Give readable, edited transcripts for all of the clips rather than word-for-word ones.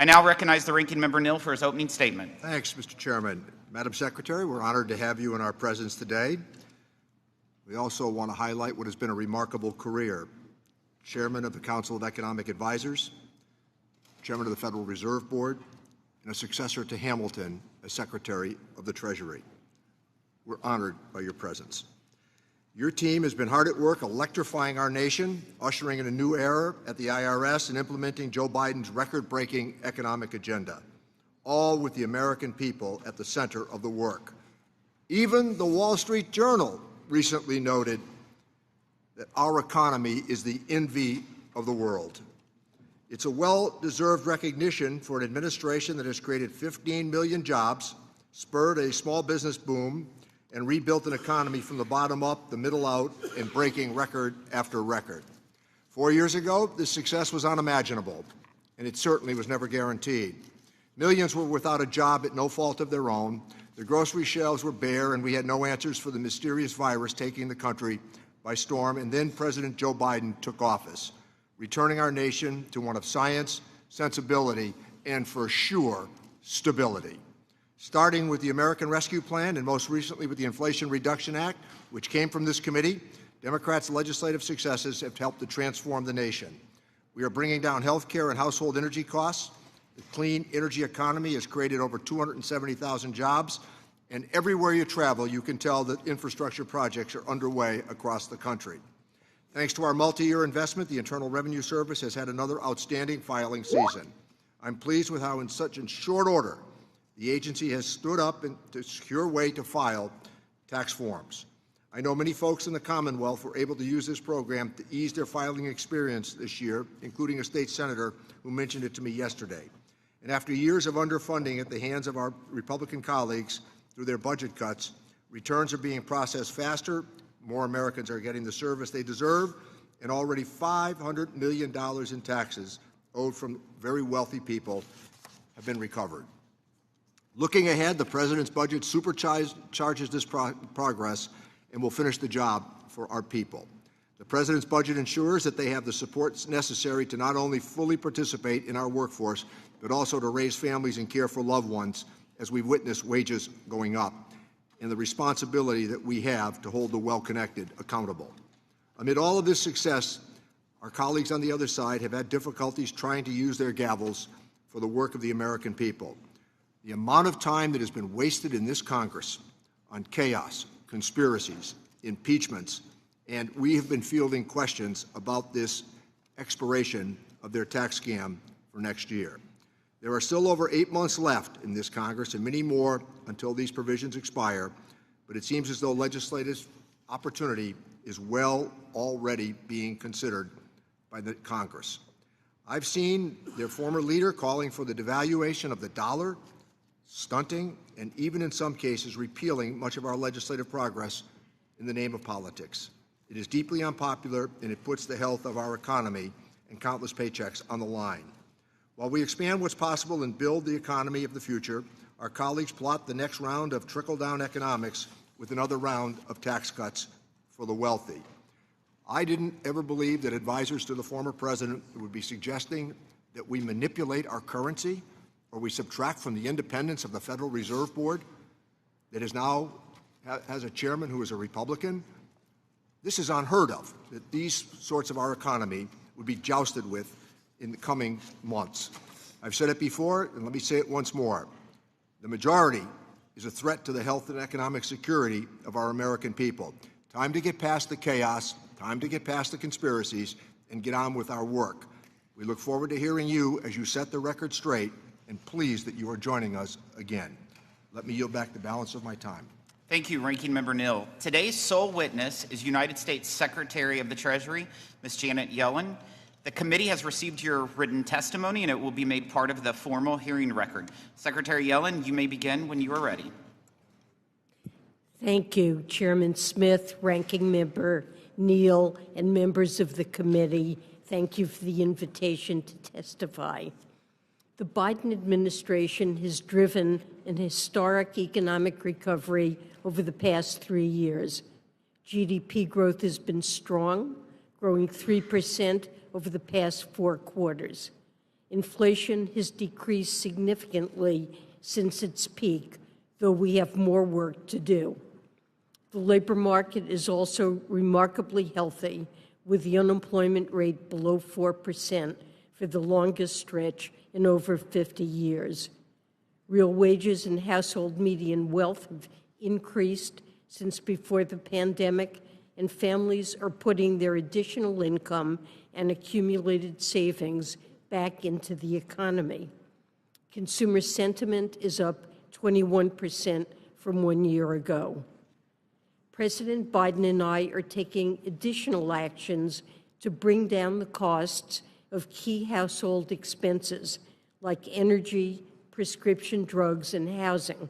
I now recognize the Ranking Member Neal for his opening statement. Thanks, Mr. Chairman. Madam Secretary, we're honored to have you in our presence today. We also want to highlight what has been a remarkable career. Chairman of the Council of Economic Advisors, Chairman of the Federal Reserve Board, and a successor to Hamilton as Secretary of the Treasury. We're honored by your presence. Your team has been hard at work electrifying our nation, ushering in a new era at the IRS, and implementing Joe Biden's record-breaking economic agenda, all with the American people at the center of the work. Even the Wall Street Journal recently noted that our economy is the envy of the world. It's a well-deserved recognition for an administration that has created 15 million jobs, spurred a small business boom, and rebuilt an economy from the bottom up, the middle out, and breaking record after record. 4 years ago, this success was unimaginable, and it certainly was never guaranteed. Millions were without a job at no fault of their own. The grocery shelves were bare, and we had no answers for the mysterious virus taking the country by storm. And then President Joe Biden took office, returning our nation to one of science, sensibility, and for sure, stability. Starting with the American Rescue Plan and most recently with the Inflation Reduction Act, which came from this committee, Democrats' legislative successes have helped to transform the nation. We are bringing down health care and household energy costs. The clean energy economy has created over 270,000 jobs, and everywhere you travel, you can tell that infrastructure projects are underway across the country. Thanks to our multi-year investment, the Internal Revenue Service has had another outstanding filing season. I'm pleased with how in such a short order, the agency has stood up to a secure way to file tax forms. I know many folks in the Commonwealth were able to use this program to ease their filing experience this year, including a state senator who mentioned it to me yesterday. And after years of underfunding at the hands of our Republican colleagues through their budget cuts, returns are being processed faster, more Americans are getting the service they deserve, and already $500 million in taxes owed from very wealthy people have been recovered. Looking ahead, the President's budget supercharges this progress and will finish the job for our people. The President's budget ensures that they have the supports necessary to not only fully participate in our workforce, but also to raise families and care for loved ones as we witness wages going up, and the responsibility that we have to hold the well-connected accountable. Amid all of this success, our colleagues on the other side have had difficulties trying to use their gavels for the work of the American people. The amount of time that has been wasted in this Congress on chaos, conspiracies, impeachments, and we have been fielding questions about this expiration of their tax scam for next year. There are still over 8 months left in this Congress and many more until these provisions expire, but it seems as though legislative opportunity is well already being considered by the Congress. I've seen their former leader calling for the devaluation of the dollar, stunting, and even in some cases repealing much of our legislative progress in the name of politics. It is deeply unpopular, and it puts the health of our economy and countless paychecks on the line. While we expand what's possible and build the economy of the future, our colleagues plot the next round of trickle-down economics with another round of tax cuts for the wealthy. I didn't ever believe that advisors to the former president would be suggesting that we manipulate our currency or we subtract from the independence of the Federal Reserve Board that is now has a chairman who is a Republican. This is unheard of, that these sorts of our economy would be jousted with in the coming months. I've said it before, and let me say it once more. The majority is a threat to the health and economic security of our American people. Time to get past the chaos, time to get past the conspiracies, and get on with our work. We look forward to hearing you as you set the record straight, and pleased that you are joining us again. Let me yield back the balance of my time. Thank you, Ranking Member Neal. Today's sole witness is United States Secretary of the Treasury, Ms. Janet Yellen. The committee has received your written testimony, and it will be made part of the formal hearing record. Secretary Yellen, you may begin when you are ready. Thank you, Chairman Smith, Ranking Member Neal, and members of the committee. Thank you for the invitation to testify. The Biden administration has driven an historic economic recovery over the past 3 years. GDP growth has been strong, growing 3% over the past 4 quarters. Inflation has decreased significantly since its peak, though we have more work to do. The labor market is also remarkably healthy, with the unemployment rate below 4% for the longest stretch in over 50 years. Real wages and household median wealth have increased since before the pandemic, and families are putting their additional income and accumulated savings back into the economy. Consumer sentiment is up 21% from 1 year ago. President Biden and I are taking additional actions to bring down the costs of key household expenses like energy, prescription drugs, and housing.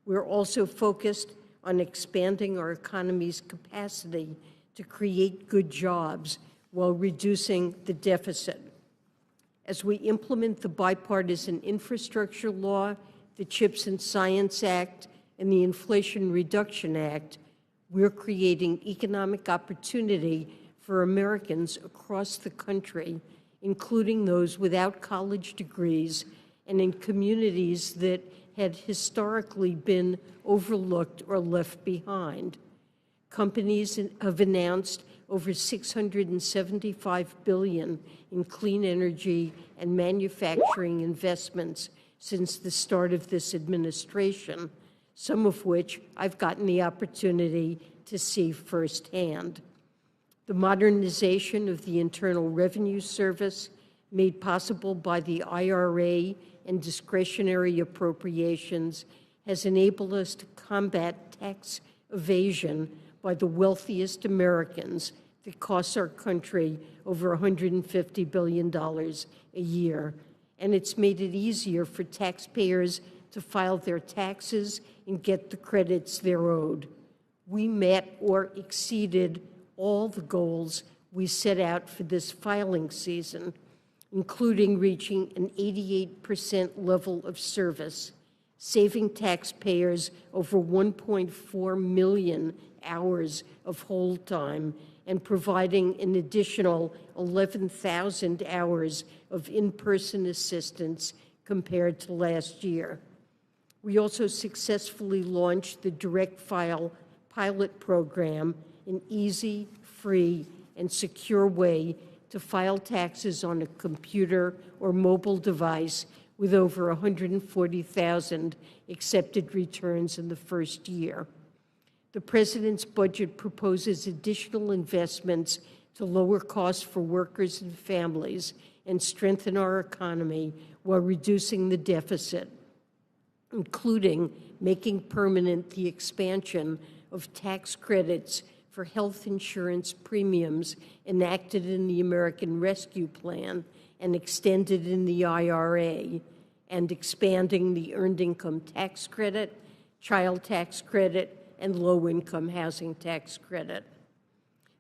We're also focused on expanding our economy's capacity to create good jobs while reducing the deficit. As we implement the bipartisan infrastructure law, the CHIPS and Science Act, and the Inflation Reduction Act, we're creating economic opportunity for Americans across the country, including those without college degrees and in communities that had historically been overlooked or left behind. Companies have announced over $675 billion in clean energy and manufacturing investments since the start of this administration, some of which I've gotten the opportunity to see firsthand. The modernization of the Internal Revenue Service, made possible by the IRA and discretionary appropriations, has enabled us to combat tax evasion by the wealthiest Americans that costs our country over $150 billion a year. And it's made it easier for taxpayers to file their taxes and get the credits they're owed. We met or exceeded all the goals we set out for this filing season, including reaching an 88% level of service, saving taxpayers over 1.4 million hours of hold time, and providing an additional 11,000 hours of in-person assistance compared to last year. We also successfully launched the Direct File pilot program, an easy, free, and secure way to file taxes on a computer or mobile device with over 140,000 accepted returns in the first year. The President's budget proposes additional investments to lower costs for workers and families and strengthen our economy while reducing the deficit, including making permanent the expansion of tax credits for health insurance premiums enacted in the American Rescue Plan and extended in the IRA, and expanding the Earned Income Tax Credit, Child Tax Credit, and Low-Income Housing Tax Credit.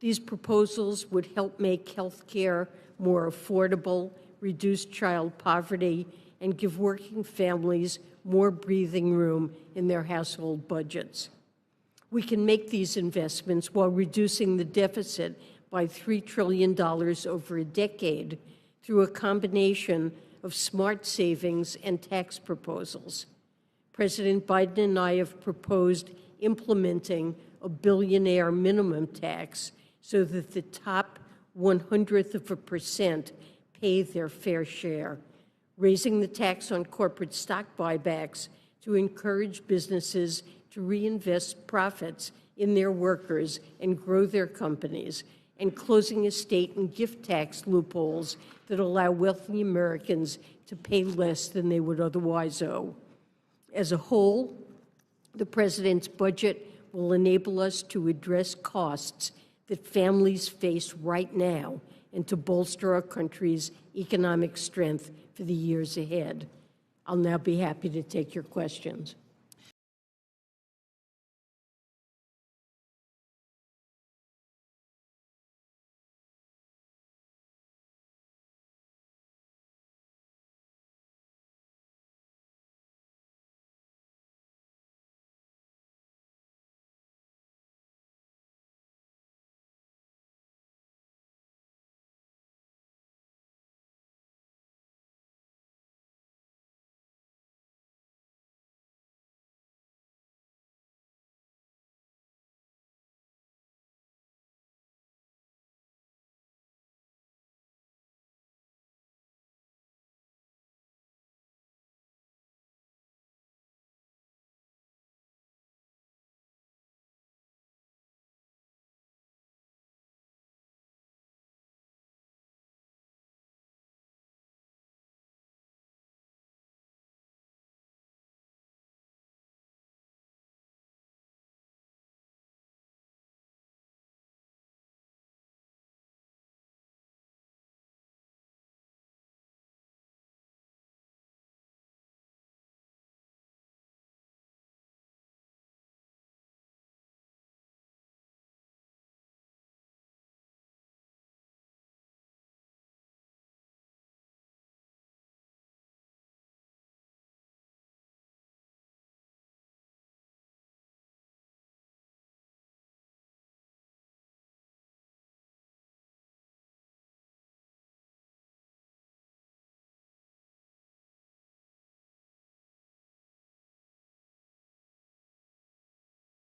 These proposals would help make health care more affordable, reduce child poverty, and give working families more breathing room in their household budgets. We can make these investments while reducing the deficit by $3 trillion over a decade through a combination of smart savings and tax proposals. President Biden and I have proposed implementing a billionaire minimum tax so that the top 1/100% pay their fair share, raising the tax on corporate stock buybacks to encourage businesses to reinvest profits in their workers and grow their companies, and closing estate and gift tax loopholes that allow wealthy Americans to pay less than they would otherwise owe. As a whole, the President's budget will enable us to address costs that families face right now and to bolster our country's economic strength for the years ahead. I'll now be happy to take your questions.